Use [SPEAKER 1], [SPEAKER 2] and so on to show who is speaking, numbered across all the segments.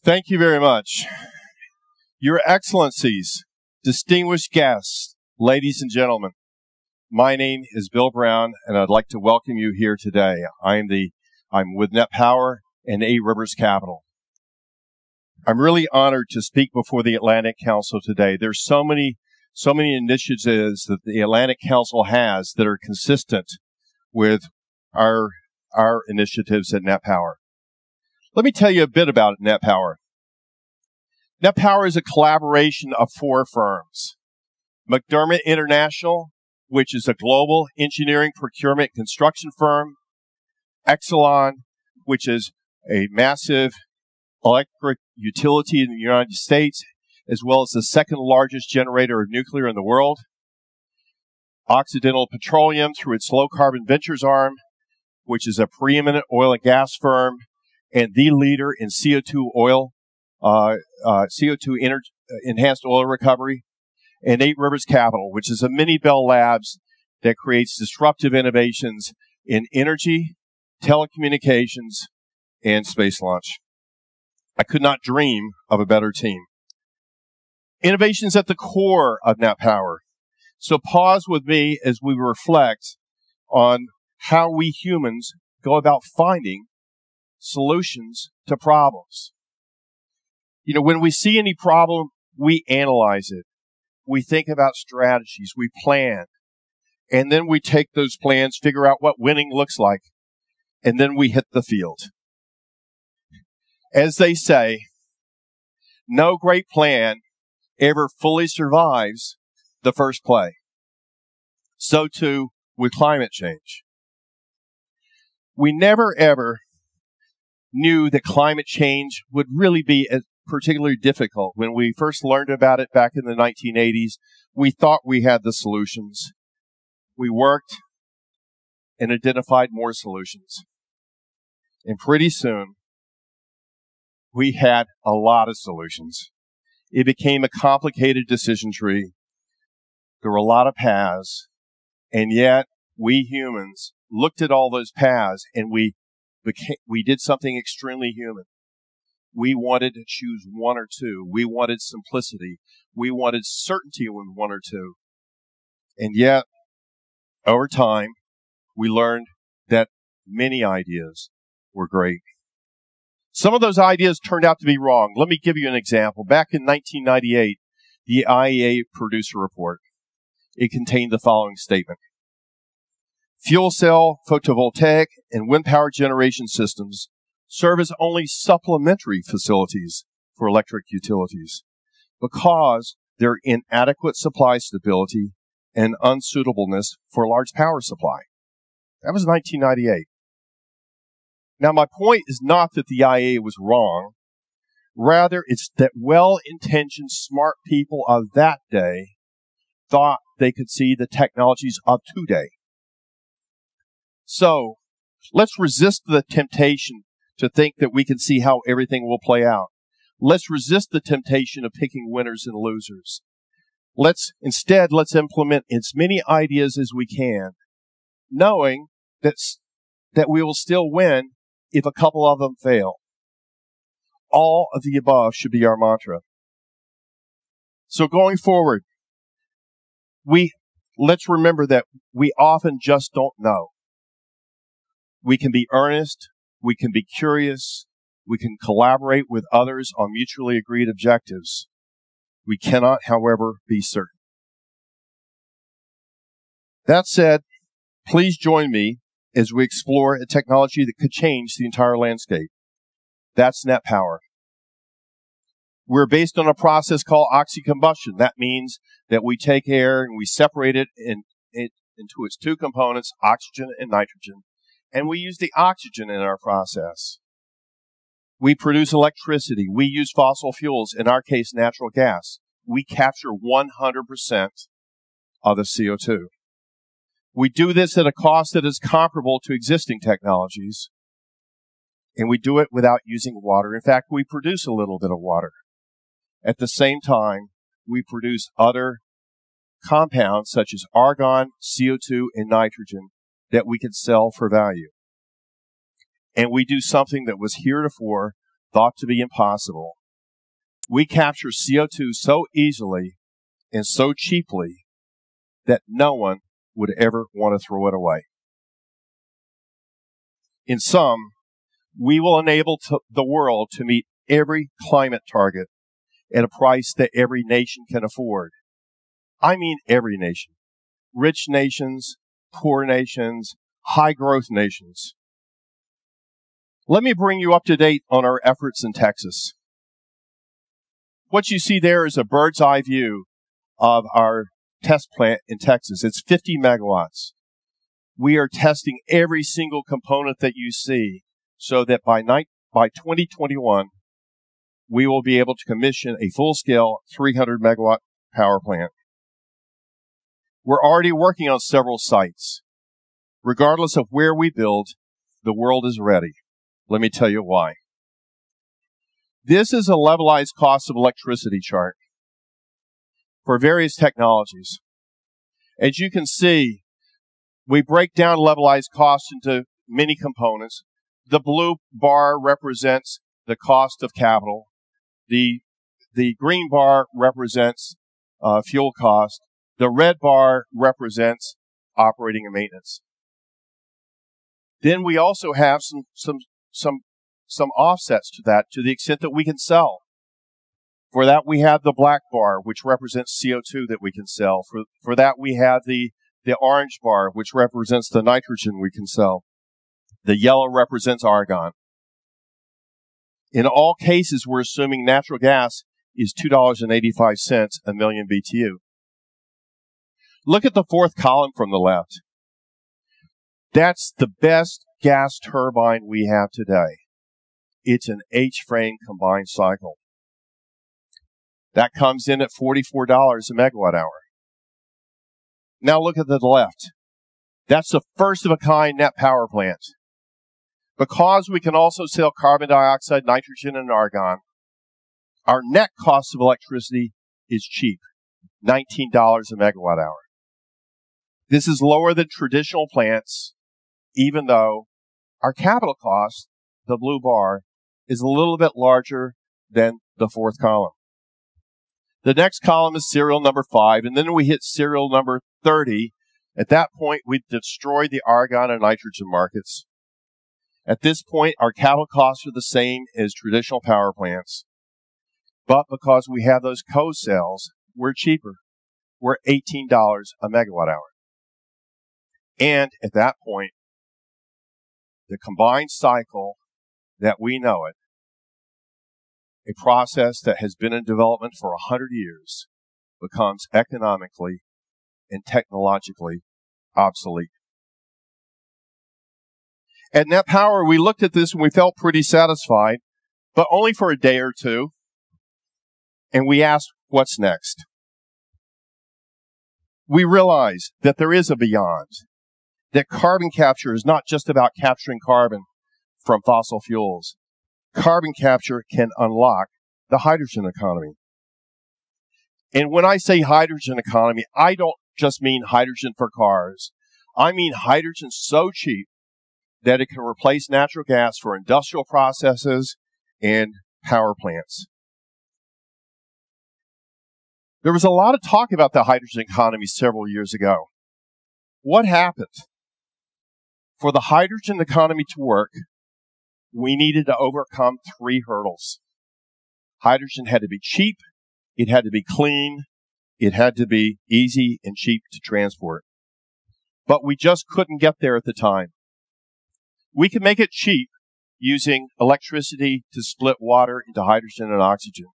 [SPEAKER 1] Thank you very much. Your Excellencies, distinguished guests, ladies and gentlemen, my name is Bill Brown, and I'd like to welcome you here today. I'm with Net Power and 8 Rivers Capital. I'm really honored to speak before the Atlantic Council today. There's so many initiatives that the Atlantic Council has that are consistent with our initiatives at Net Power. Let me tell you a bit about Net Power. Net Power is a collaboration of 4 firms. McDermott International, which is a global engineering, procurement, construction firm. Exelon, which is a massive electric utility in the United States, as well as the second largest generator of nuclear in the world. Occidental Petroleum, through its low carbon ventures arm, which is a preeminent oil and gas firm and the leader in CO2 enhanced oil recovery. And 8 Rivers Capital, which is a mini Bell Labs that creates disruptive innovations in energy, telecommunications, and space launch. I could not dream of a better team. Innovation's at the core of Net Power. So pause with me as we reflect on how we humans go about finding solutions to problems. You know, when we see any problem, we analyze it. We think about strategies. We plan. And then we take those plans, figure out what winning looks like, and then we hit the field. As they say, no great plan ever fully survives the first play. So too with climate change. We never ever knew that climate change would really be particularly difficult. When we first learned about it back in the 1980s, we thought we had the solutions. We worked and identified more solutions. And pretty soon, we had a lot of solutions. It became a complicated decision tree. There were a lot of paths. And yet, we humans looked at all those paths and we did something extremely human. We wanted to choose one or two. We wanted simplicity. We wanted certainty with one or two. And yet, over time, we learned that many ideas were great. Some of those ideas turned out to be wrong. Let me give you an example. Back in 1998, the IEA produced a report. It contained the following statement. Fuel cell, photovoltaic, and wind power generation systems serve as only supplementary facilities for electric utilities because their inadequate supply stability and unsuitableness for large power supply. That was 1998. Now, my point is not that the IEA was wrong. Rather, it's that well-intentioned, smart people of that day thought they could see the technologies of today. So, let's resist the temptation to think that we can see how everything will play out. Let's resist the temptation of picking winners and losers. Let's implement as many ideas as we can, knowing that we will still win if a couple of them fail. All of the above should be our mantra. So going forward, let's remember that we often just don't know. We can be earnest. We can be curious. We can collaborate with others on mutually agreed objectives. We cannot, however, be certain. That said, please join me as we explore a technology that could change the entire landscape. That's Net Power. We're based on a process called oxycombustion. That means that we take air and we separate it into its 2 components, oxygen and nitrogen. And we use the oxygen in our process. We produce electricity. We use fossil fuels, in our case, natural gas. We capture 100% of the CO2. We do this at a cost that is comparable to existing technologies. And we do it without using water. In fact, we produce a little bit of water. At the same time, we produce other compounds such as argon, CO2, and nitrogen that we can sell for value. And we do something that was heretofore thought to be impossible, we capture CO2 so easily and so cheaply that no one would ever want to throw it away. In sum, we will enable the world to meet every climate target at a price that every nation can afford. I mean every nation. Rich nations, poor nations, high-growth nations. Let me bring you up to date on our efforts in Texas. What you see there is a bird's eye view of our test plant in Texas. It's 50 megawatts. We are testing every single component that you see so that by 2021, we will be able to commission a full-scale 300 megawatt power plant. We're already working on several sites. Regardless of where we build, the world is ready. Let me tell you why. This is a levelized cost of electricity chart for various technologies. As you can see, we break down levelized costs into many components. The blue bar represents the cost of capital. The green bar represents fuel cost. The red bar represents operating and maintenance. Then we also have some offsets to that to the extent that we can sell. For that, we have the black bar, which represents CO2 that we can sell. For that, we have the orange bar, which represents the nitrogen we can sell. The yellow represents argon. In all cases, we're assuming natural gas is $2.85 a million BTU. Look at the fourth column from the left. That's the best gas turbine we have today. It's an H-frame combined cycle. That comes in at $44 a megawatt hour. Now look at the left. That's the first of a kind net power plant. Because we can also sell carbon dioxide, nitrogen, and argon, our net cost of electricity is cheap, $19 a megawatt hour. This is lower than traditional plants, even though our capital cost, the blue bar, is a little bit larger than the fourth column. The next column is serial number 5, and then we hit serial number 30. At that point, we destroyed the argon and nitrogen markets. At this point, our capital costs are the same as traditional power plants. But because we have those co-cells, we're cheaper. We're $18 a megawatt hour. And at that point, the combined cycle that we know it, a process that has been in development for 100 years, becomes economically and technologically obsolete. At Net Power, we looked at this and we felt pretty satisfied, but only for a day or two. And we asked, what's next? We realized that there is a beyond, that carbon capture is not just about capturing carbon from fossil fuels. Carbon capture can unlock the hydrogen economy. And when I say hydrogen economy, I don't just mean hydrogen for cars. I mean hydrogen so cheap that it can replace natural gas for industrial processes and power plants. There was a lot of talk about the hydrogen economy several years ago. What happened? For the hydrogen economy to work, we needed to overcome 3 hurdles. Hydrogen had to be cheap, it had to be clean, it had to be easy and cheap to transport. But we just couldn't get there at the time. We can make it cheap using electricity to split water into hydrogen and oxygen.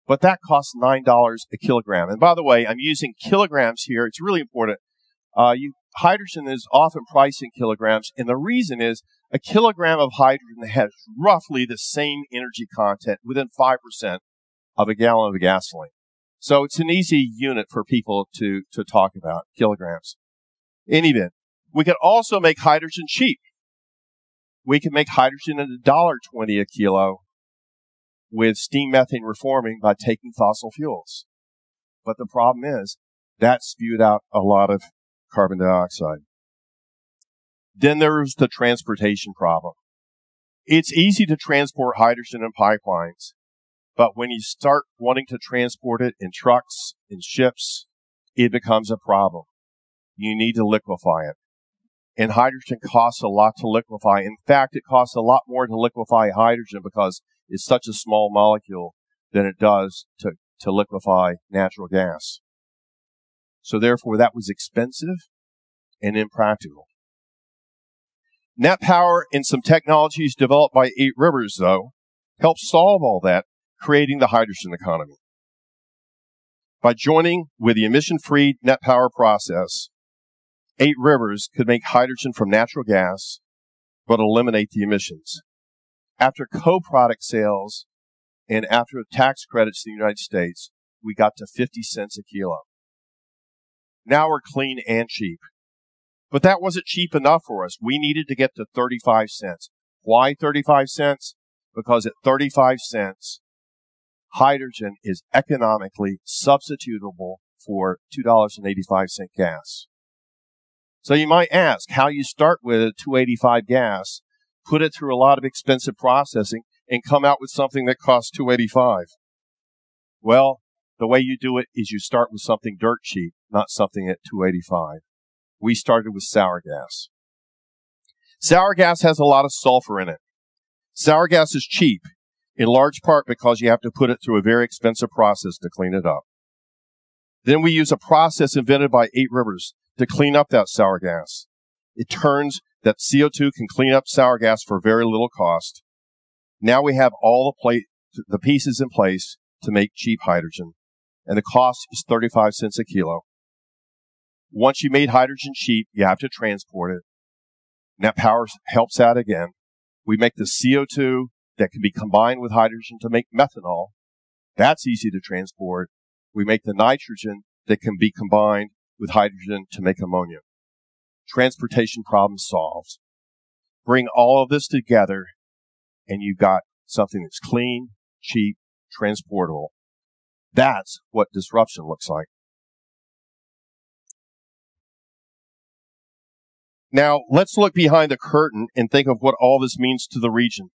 [SPEAKER 1] But that costs $9 a kilogram. And by the way, I'm using kilograms here. It's really important. Hydrogen is often priced in kilograms, and the reason is a kilogram of hydrogen has roughly the same energy content within 5% of a gallon of gasoline. So it's an easy unit for people to talk about, kilograms. In any event, we can also make hydrogen cheap. We can make hydrogen at $1.20 a kilo with steam methane reforming by taking fossil fuels. But the problem is that spewed out a lot of carbon dioxide. Then there was the transportation problem. It's easy to transport hydrogen in pipelines, but when you start wanting to transport it in trucks, in ships, it becomes a problem. You need to liquefy it. And hydrogen costs a lot to liquefy. In fact, it costs a lot more to liquefy hydrogen because it's such a small molecule than it does to liquefy natural gas. So therefore, that was expensive and impractical. Net power and some technologies developed by 8 Rivers, though, helped solve all that, creating the hydrogen economy. By joining with the emission-free net power process, 8 Rivers could make hydrogen from natural gas, but eliminate the emissions. After co-product sales and after tax credits in the United States, we got to 50 cents a kilo. Now we're clean and cheap. But that wasn't cheap enough for us. We needed to get to 35 cents. Why 35 cents? Because at 35 cents, hydrogen is economically substitutable for $2.85 gas. So you might ask how you start with a $2.85 gas, put it through a lot of expensive processing, and come out with something that costs $2.85. Well, the way you do it is you start with something dirt cheap, not something at $2.85. We started with sour gas. Sour gas has a lot of sulfur in it. Sour gas is cheap, in large part because you have to put it through a very expensive process to clean it up. Then we use a process invented by 8 Rivers to clean up that sour gas. It turns that CO2 can clean up sour gas for very little cost. Now we have all the pieces in place to make cheap hydrogen, and the cost is 35 cents a kilo. Once you made hydrogen cheap, you have to transport it. Net power helps out again. We make the CO2 that can be combined with hydrogen to make methanol. That's easy to transport. We make the nitrogen that can be combined with hydrogen to make ammonia. Transportation problem solved. Bring all of this together, and you've got something that's clean, cheap, transportable. That's what disruption looks like. Now, let's look behind the curtain and think of what all this means to the region.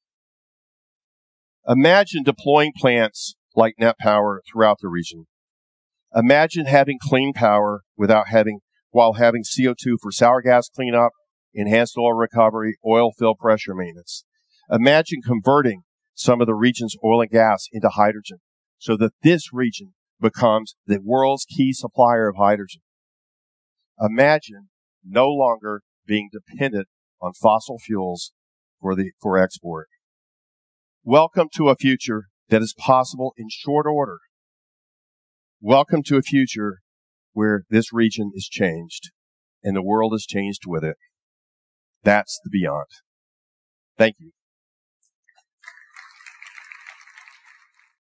[SPEAKER 1] Imagine deploying plants like Net Power throughout the region. Imagine having clean power while having CO2 for sour gas cleanup, enhanced oil recovery, oil fill pressure maintenance. Imagine converting some of the region's oil and gas into hydrogen so that this region becomes the world's key supplier of hydrogen. Imagine no longer being dependent on fossil fuels for export. Welcome to a future that is possible in short order. Welcome to a future where this region is changed and the world is changed with it. That's the beyond. Thank you.